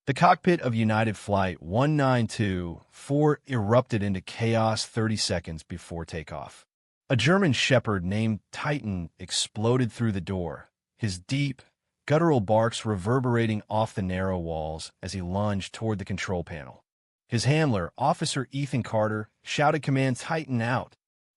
The cockpit of United Flight 192-4 erupted into chaos 30 seconds before takeoff. A German shepherd named Titan exploded through the door, his deep, guttural barks reverberating off the narrow walls as he lunged toward the control panel. His handler, Officer Ethan Carter, shouted command Titan out.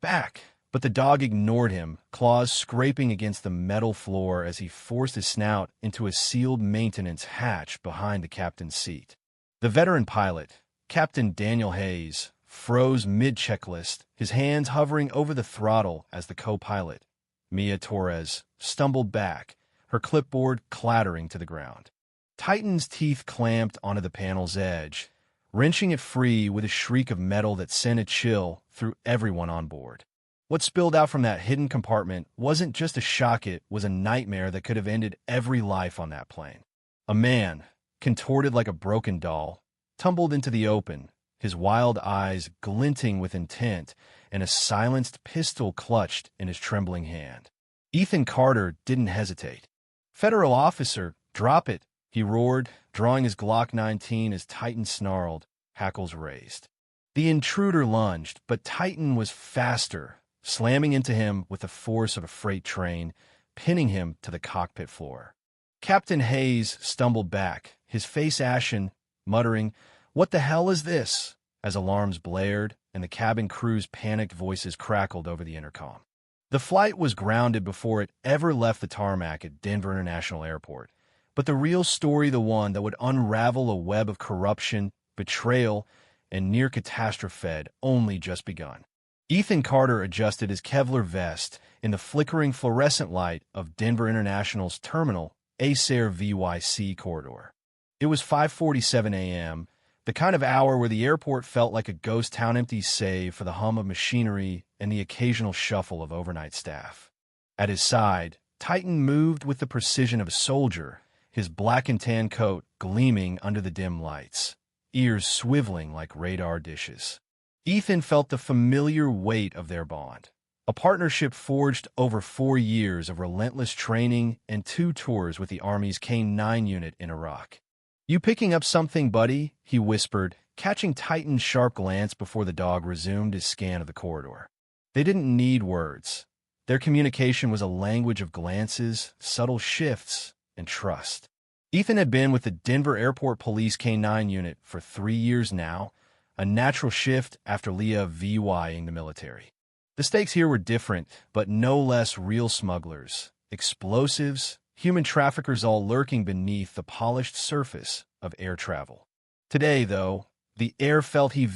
Back! But the dog ignored him, claws scraping against the metal floor as he forced his snout into a sealed maintenance hatch behind the captain's seat. The veteran pilot, Captain Daniel Hayes, froze mid-checklist, his hands hovering over the throttle as the co-pilot, Mia Torres, stumbled back, her clipboard clattering to the ground. Titan's teeth clamped onto the panel's edge, wrenching it free with a shriek of metal that sent a chill through everyone on board. What spilled out from that hidden compartment wasn't just a shock, it was a nightmare that could have ended every life on that plane. A man, contorted like a broken doll, tumbled into the open, his wild eyes glinting with intent and a silenced pistol clutched in his trembling hand. Ethan Carter didn't hesitate. "Federal officer, drop it," he roared, drawing his Glock 19 as Titan snarled, hackles raised. The intruder lunged, but Titan was faster, slamming into him with the force of a freight train, pinning him to the cockpit floor. Captain Hayes stumbled back, his face ashen, muttering, "What the hell is this?" as alarms blared and the cabin crew's panicked voices crackled over the intercom. The flight was grounded before it ever left the tarmac at Denver International Airport, but the real story, the one that would unravel a web of corruption, betrayal, and near catastrophe, had only just begun. Ethan Carter adjusted his Kevlar vest in the flickering fluorescent light of Denver International's terminal Acer VYC corridor. It was 5:47 a.m., the kind of hour where the airport felt like a ghost town empty save for the hum of machinery and the occasional shuffle of overnight staff. At his side, Titan moved with the precision of a soldier, his black and tan coat gleaming under the dim lights, ears swiveling like radar dishes. Ethan felt the familiar weight of their bond, a partnership forged over 4 years of relentless training and 2 tours with the Army's K-9 unit in Iraq. "You picking up something, buddy?" he whispered, catching Titan's sharp glance before the dog resumed his scan of the corridor. They didn't need words. Their communication was a language of glances, subtle shifts, and trust. Ethan had been with the Denver Airport Police K-9 unit for 3 years now, a natural shift after Leah VYing the military. The stakes here were different, but no less real smugglers, explosives, human traffickers, all lurking beneath the polished surface of air travel. Today, though, the air felt he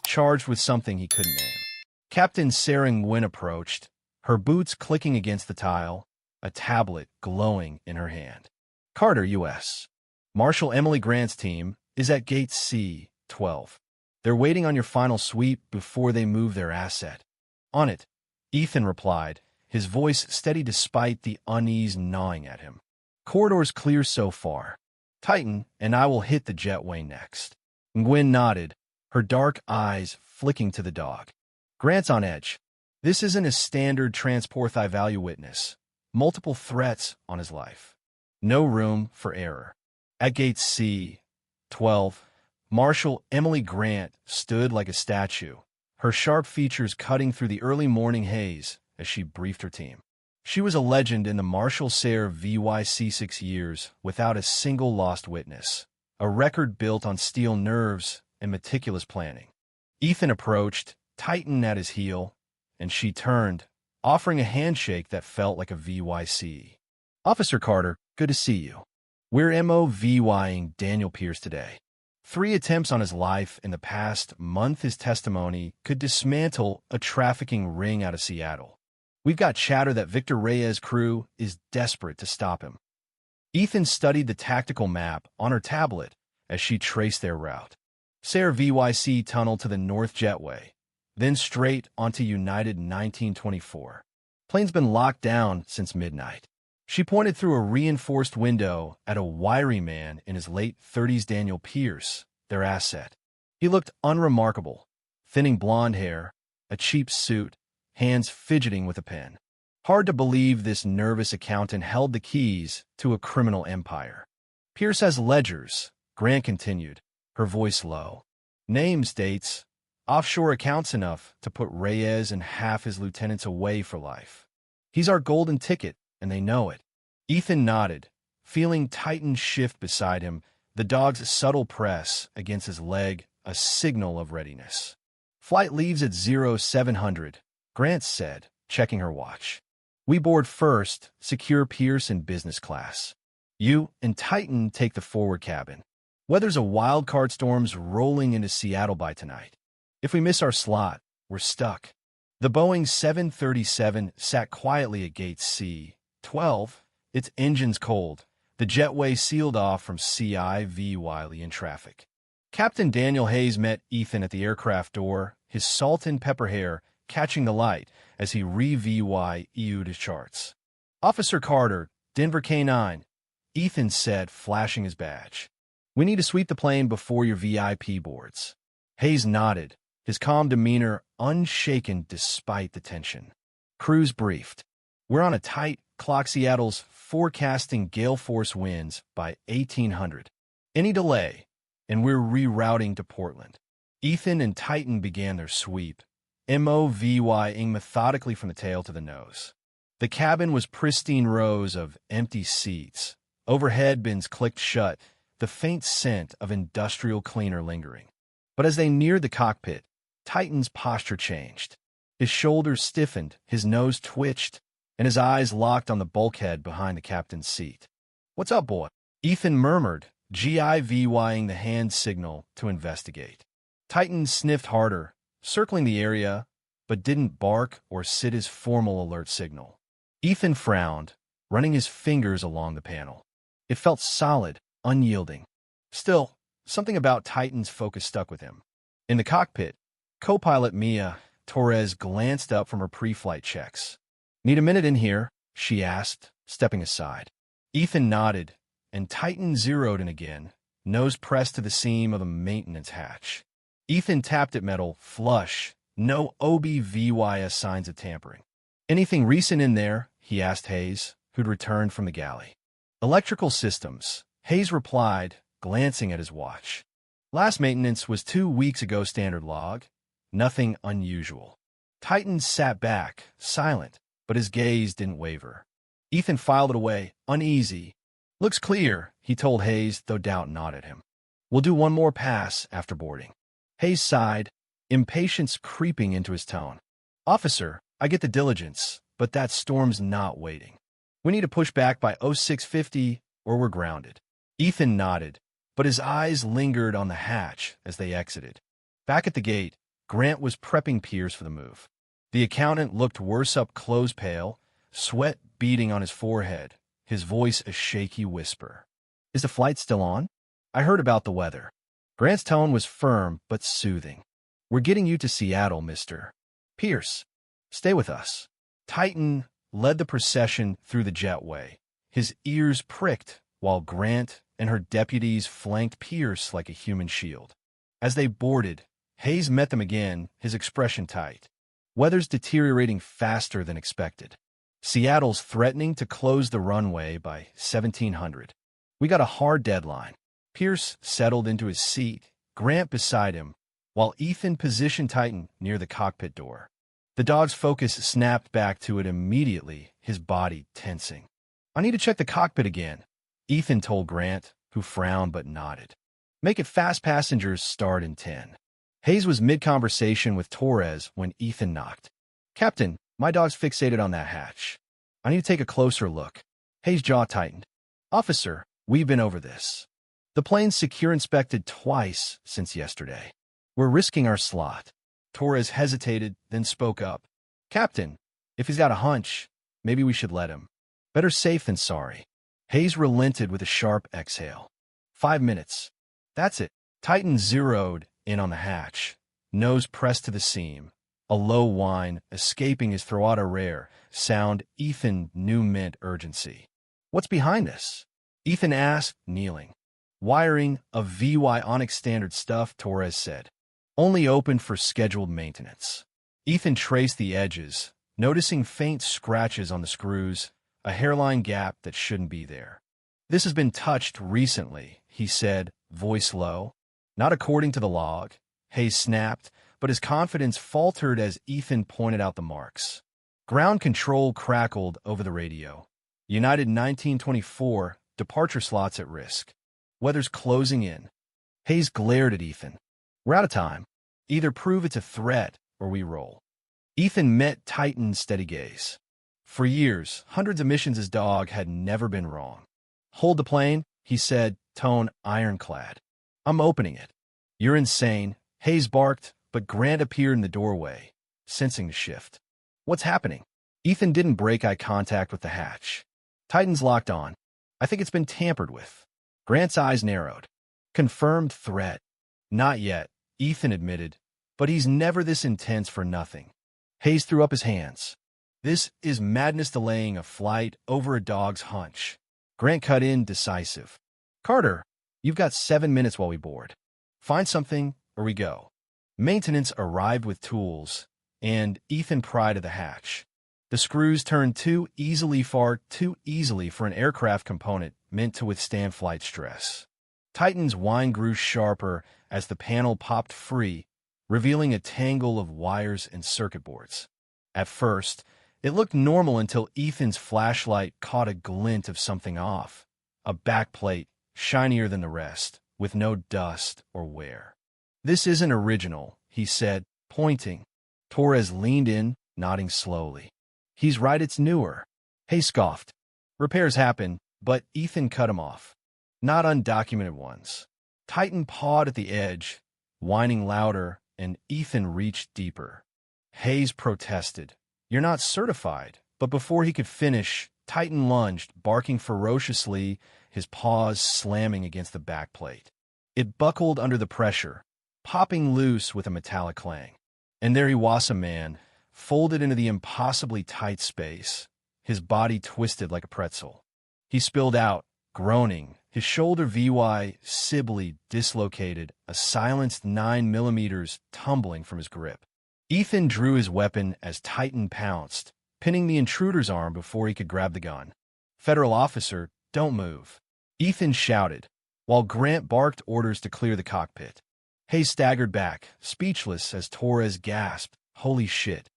charged with something he couldn't name. Captain Sarah Nguyen approached, her boots clicking against the tile, a tablet glowing in her hand. "Carter, U.S. Marshal Emily Grant's team is at Gate C-12. They're waiting on your final sweep before they move their asset." "On it," Ethan replied, his voice steady despite the unease gnawing at him. "Corridor's clear so far. Titan and I will hit the jetway next." Nguyen nodded, her dark eyes flicking to the dog. "Grant's on edge. This isn't a standard transport value witness. Multiple threats on his life. No room for error." At Gate C-12, Marshal Emily Grant stood like a statue, her sharp features cutting through the early morning haze as she briefed her team. She was a legend in the Marshal Sayre VYC 6 years without a single lost witness, a record built on steel nerves and meticulous planning. Ethan approached, Titan at his heel, and she turned, offering a handshake that felt like a VYC. "Officer Carter, good to see you. We're MOVYing Daniel Pierce today. 3 attempts on his life in the past month. His testimony could dismantle a trafficking ring out of Seattle. We've got chatter that Victor Reyes' crew is desperate to stop him." Ethan studied the tactical map on her tablet as she traced their route. Sayre VYC tunnel to the North Jetway, then straight onto United 1924. Plane's been locked down since midnight. She pointed through a reinforced window at a wiry man in his late 30s, Daniel Pierce, their asset. He looked unremarkable, thinning blonde hair, a cheap suit, hands fidgeting with a pen. Hard to believe this nervous accountant held the keys to a criminal empire. Pierce has ledgers, Grant continued, her voice low. Names, dates, offshore accounts enough to put Reyes and half his lieutenants away for life. He's our golden ticket, and they know it. Ethan nodded, feeling Titan shift beside him, the dog's subtle press against his leg a signal of readiness. Flight leaves at 0700, Grant said, checking her watch. We board first, secure Pierce in business class. You and Titan take the forward cabin. Weather's a wild card, storms rolling into Seattle by tonight. If we miss our slot, we're stuck. The Boeing 737 sat quietly at gate C-12, its engines cold, the jetway sealed off from CIV Wiley in traffic. Captain Daniel Hayes met Ethan at the aircraft door, his salt and pepper hair catching the light as he re-VYEU'd his charts. Officer Carter, Denver K-9, Ethan said, flashing his badge. We need to sweep the plane before your VIP boards. Hayes nodded, his calm demeanor unshaken despite the tension. Crews briefed. We're on a tight clock. Seattle's forecasting gale force winds by 1800. Any delay, and we're rerouting to Portland. Ethan and Titan began their sweep, MOVYing methodically from the tail to the nose. The cabin was pristine rows of empty seats. Overhead bins clicked shut, the faint scent of industrial cleaner lingering. But as they neared the cockpit, Titan's posture changed. His shoulders stiffened, his nose twitched, and his eyes locked on the bulkhead behind the captain's seat. "What's up, boy?" Ethan murmured, GIVYing the hand signal to investigate. Titan sniffed harder, circling the area, but didn't bark or sit his formal alert signal. Ethan frowned, running his fingers along the panel. It felt solid, unyielding. Still, something about Titan's focus stuck with him. In the cockpit, co-pilot Mia Torres glanced up from her pre-flight checks. "Need a minute in here?" she asked, stepping aside. Ethan nodded, and Titan zeroed in again, nose pressed to the seam of the maintenance hatch. Ethan tapped at metal, flush, no OBVYS signs of tampering. "Anything recent in there?" he asked Hayes, who'd returned from the galley. "Electrical systems," Hayes replied, glancing at his watch. "Last maintenance was 2 weeks ago. Standard log. Nothing unusual." Titan sat back, silent, but his gaze didn't waver. Ethan filed it away, uneasy. "Looks clear," he told Hayes, though doubt gnawed at him. "We'll do one more pass after boarding." Hayes sighed, impatience creeping into his tone. "Officer, I get the diligence, but that storm's not waiting. We need to push back by 0650 or we're grounded." Ethan nodded, but his eyes lingered on the hatch as they exited. Back at the gate, Grant was prepping Pierce for the move. The accountant looked worse up close, pale, sweat beading on his forehead, his voice a shaky whisper. "Is the flight still on? I heard about the weather." Grant's tone was firm but soothing. "We're getting you to Seattle, Mr. Pierce. Stay with us." Titan led the procession through the jetway, his ears pricked, while Grant and her deputies flanked Pierce like a human shield. As they boarded, Hayes met them again, his expression tight. "Weather's deteriorating faster than expected. Seattle's threatening to close the runway by 1700. We got a hard deadline." Pierce settled into his seat, Grant beside him, while Ethan positioned Titan near the cockpit door. The dog's focus snapped back to it immediately, his body tensing. "I need to check the cockpit again," Ethan told Grant, who frowned but nodded. "Make it fast. Passengers start in 10. Hayes was mid-conversation with Torres when Ethan knocked. "Captain, my dog's fixated on that hatch. I need to take a closer look." Hayes' jaw tightened. "Officer, we've been over this. The plane's secure inspected twice since yesterday. We're risking our slot." Torres hesitated, then spoke up. "Captain, if he's got a hunch, maybe we should let him. Better safe than sorry." Hayes relented with a sharp exhale. 5 minutes. That's it. Titan zeroed in on the hatch, nose pressed to the seam, a low whine escaping his throat, a rare sound Ethan knew meant urgency. "What's behind this?" Ethan asked, kneeling. "Wiring of VY Onyx standard stuff," Torres said. "Only open for scheduled maintenance." Ethan traced the edges, noticing faint scratches on the screws, a hairline gap that shouldn't be there. "This has been touched recently," he said, voice low. "Not according to the log," Hayes snapped, but his confidence faltered as Ethan pointed out the marks. Ground control crackled over the radio. "United 1924, departure slots at risk. Weather's closing in." Hayes glared at Ethan. "We're out of time. Either prove it's a threat or we roll." Ethan met Titan's steady gaze. For years, hundreds of missions as dog had never been wrong. "Hold the plane," he said, tone ironclad. "I'm opening it." "You're insane," Hayes barked, but Grant appeared in the doorway, sensing the shift. "What's happening?" Ethan didn't break eye contact with the hatch. "Titan's locked on. I think it's been tampered with." Grant's eyes narrowed. "Confirmed threat." "Not yet," Ethan admitted, "but he's never this intense for nothing." Hayes threw up his hands. "This is madness delaying a flight over a dog's hunch." Grant cut in, decisive. "Carter, you've got 7 minutes while we board. Find something, or we go." Maintenance arrived with tools, and Ethan pried at the hatch. The screws turned far too easily for an aircraft component meant to withstand flight stress. Titan's whine grew sharper as the panel popped free, revealing a tangle of wires and circuit boards. At first, it looked normal until Ethan's flashlight caught a glint of something off, a backplate shinier than the rest, with no dust or wear. "This isn't original," he said, pointing. Torres leaned in, nodding slowly. "He's right, it's newer." Hayes scoffed. "Repairs happen," but Ethan cut him off. "Not undocumented ones." Titan pawed at the edge, whining louder, and Ethan reached deeper. Hayes protested. "You're not certified." But before he could finish, Titan lunged, barking ferociously, his paws slamming against the backplate. It buckled under the pressure, popping loose with a metallic clang. And there he was, a man, folded into the impossibly tight space, his body twisted like a pretzel. He spilled out, groaning, his shoulder visibly dislocated, a silenced 9mm tumbling from his grip. Ethan drew his weapon as Titan pounced, pinning the intruder's arm before he could grab the gun. "Federal officer, don't move," Ethan shouted, while Grant barked orders to clear the cockpit. Hayes staggered back, speechless as Torres gasped, "Holy shit."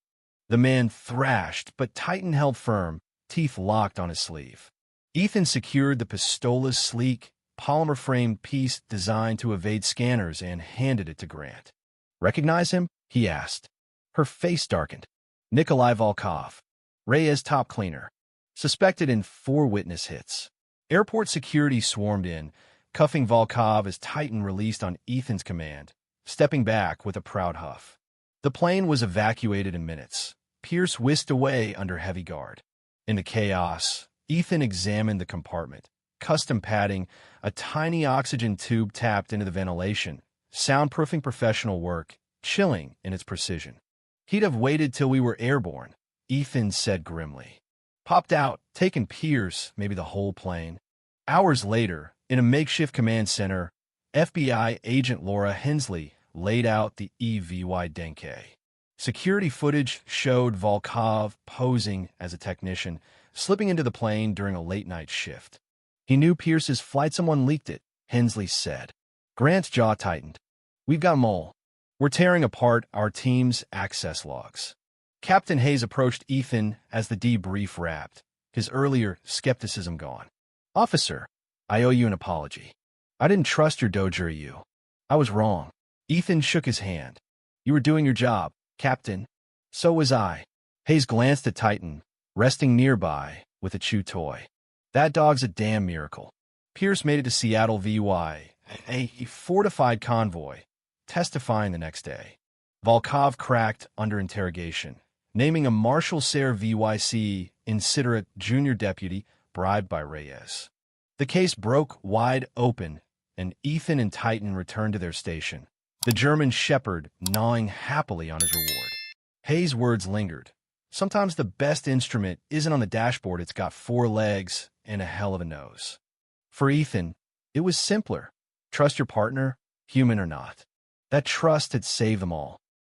The man thrashed, but Titan held firm, teeth locked on his sleeve. Ethan secured the pistola's sleek, polymer-framed piece designed to evade scanners and handed it to Grant. "Recognize him?" he asked. Her face darkened. "Nikolai Volkov, Reyes top cleaner. Suspected in 4 witness hits." Airport security swarmed in, cuffing Volkov as Titan released on Ethan's command, stepping back with a proud huff. The plane was evacuated in minutes, Pierce whisked away under heavy guard. In the chaos, Ethan examined the compartment. Custom padding, a tiny oxygen tube tapped into the ventilation, soundproofing professional work, chilling in its precision. "He'd have waited till we were airborne," Ethan said grimly. "Popped out, taken Pierce, maybe the whole plane." Hours later, in a makeshift command center, FBI agent Laura Hensley laid out the EVY Denke. Security footage showed Volkov posing as a technician, slipping into the plane during a late-night shift. "He knew Pierce's flight, someone leaked it," Hensley said. Grant's jaw tightened. "We've got Mole. We're tearing apart our team's access logs." Captain Hayes approached Ethan as the debrief wrapped, his earlier skepticism gone. "Officer, I owe you an apology. I didn't trust your dojo you. I was wrong." Ethan shook his hand. "You were doing your job, Captain." "So was I." Hayes glanced at Titan, resting nearby with a chew toy. "That dog's a damn miracle." Pierce made it to Seattle VY, a fortified convoy, testifying the next day. Volkov cracked under interrogation, naming a Marshal Sayre VYC insiderate junior deputy bribed by Reyes. The case broke wide open, and Ethan and Titan returned to their station, the German shepherd gnawing happily on his reward. Hayes' words lingered. "Sometimes the best instrument isn't on the dashboard, it's got 4 legs and a hell of a nose." For Ethan, it was simpler. Trust your partner, human or not. That trust had saved them all.